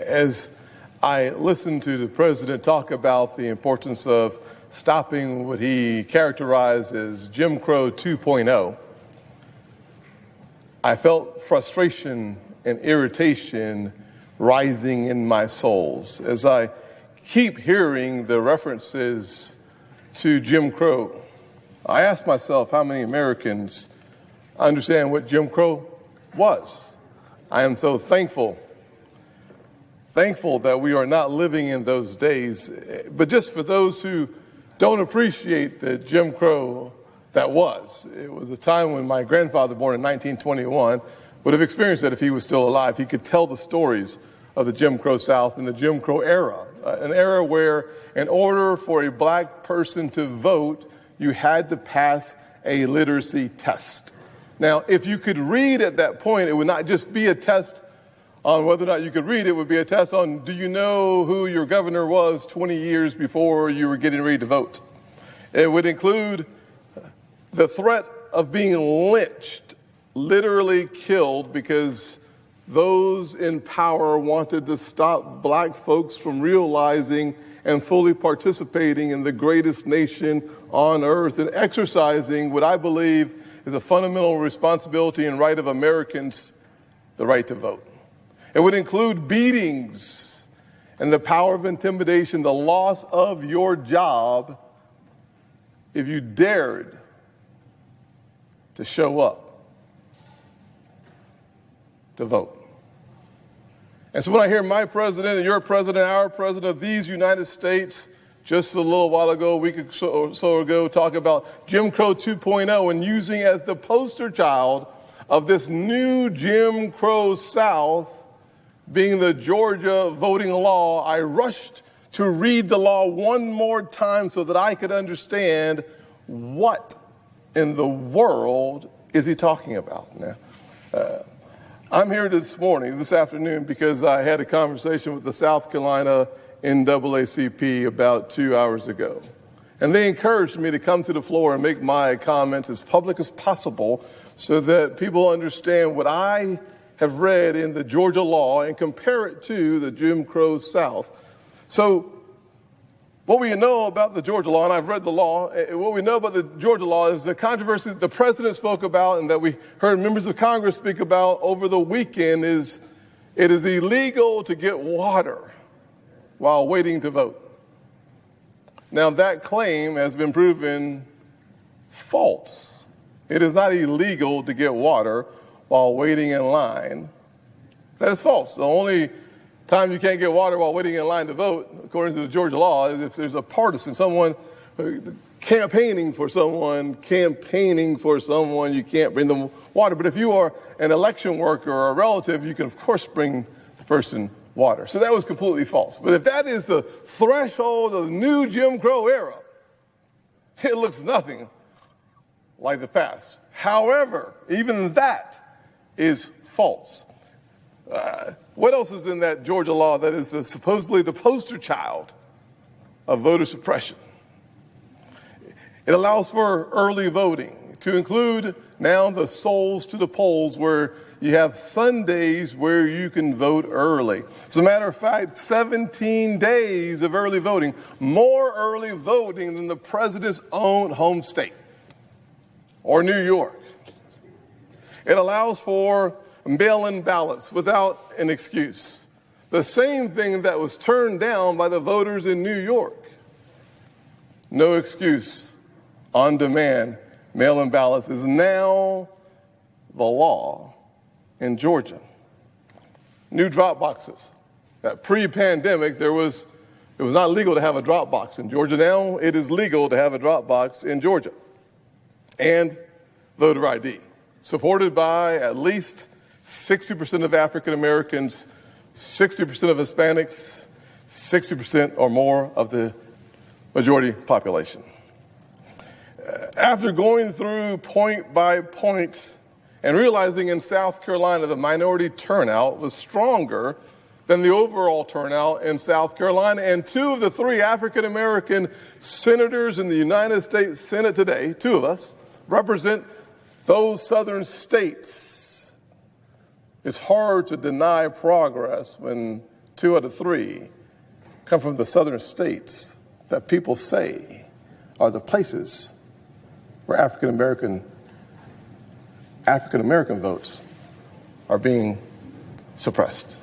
As I listened to the president talk about the importance of stopping what he characterized as Jim Crow 2.0, I felt frustration and irritation rising in my souls as I keep hearing the references to Jim Crow. I asked myself how many Americans understand what Jim Crow was. I am so thankful that we are not living in those days. But just for those who don't appreciate the Jim Crow that was, it was a time when my grandfather, born in 1921, would have experienced that if he was still alive. He could tell the stories of the Jim Crow South and the Jim Crow era, an era where in order for a black person to vote, you had to pass a literacy test. Now, if you could read at that point, it would not just be a test on whether or not you could read. It would be a test on, do you know who your governor was 20 years before you were getting ready to vote? It would include the threat of being lynched, literally killed, because those in power wanted to stop black folks from realizing and fully participating in the greatest nation on earth and exercising what I believe is a fundamental responsibility and right of Americans, the right to vote. It would include beatings and the power of intimidation, the loss of your job if you dared to show up to vote. And so when I hear my president and your president, our president of these United States, just a little while ago, a week or so ago, talk about Jim Crow 2.0 and using as the poster child of this new Jim Crow South being the Georgia voting law, I rushed to read the law one more time so that I could understand what in the world is he talking about. Now, I'm here this afternoon, because I had a conversation with the South Carolina NAACP about 2 hours ago. And they encouraged me to come to the floor and make my comments as public as possible so that people understand what I have read in the Georgia law and compare it to the Jim Crow South. So what we know about the Georgia law, and I've read the law, what we know about the Georgia law is the controversy that the president spoke about and that we heard members of Congress speak about over the weekend is it is illegal to get water while waiting to vote. Now, that claim has been proven false. It is not illegal to get water while waiting in line. That is false. The only time you can't get water while waiting in line to vote, according to the Georgia law, is if there's a partisan, someone campaigning for someone, you can't bring them water. But if you are an election worker or a relative, you can, of course, bring the person water. So that was completely false. But if that is the threshold of the new Jim Crow era, it looks nothing like the past. However, even that is false. What else is in that Georgia law that is supposedly the poster child of voter suppression? It allows for early voting, to include now the souls to the polls, where you have Sundays where you can vote early. As a matter of fact, 17 days of early voting, more early voting than the president's own home state or New York. It allows for mail-in ballots without an excuse. The same thing that was turned down by the voters in New York. No excuse, on demand, mail-in ballots is now the law in Georgia. New drop boxes. That pre-pandemic, it was not legal to have a drop box in Georgia. Now it is legal to have a drop box in Georgia. And voter ID, supported by at least 60% of African Americans, 60% of Hispanics, 60% or more of the majority population. After going through point by point and realizing in South Carolina the minority turnout was stronger than the overall turnout in South Carolina, and 2 of the 3 African American senators in the United States Senate today, 2 of us, represent those southern states. It's hard to deny progress when 2 out of 3 come from the southern states that people say are the places where African American votes are being suppressed.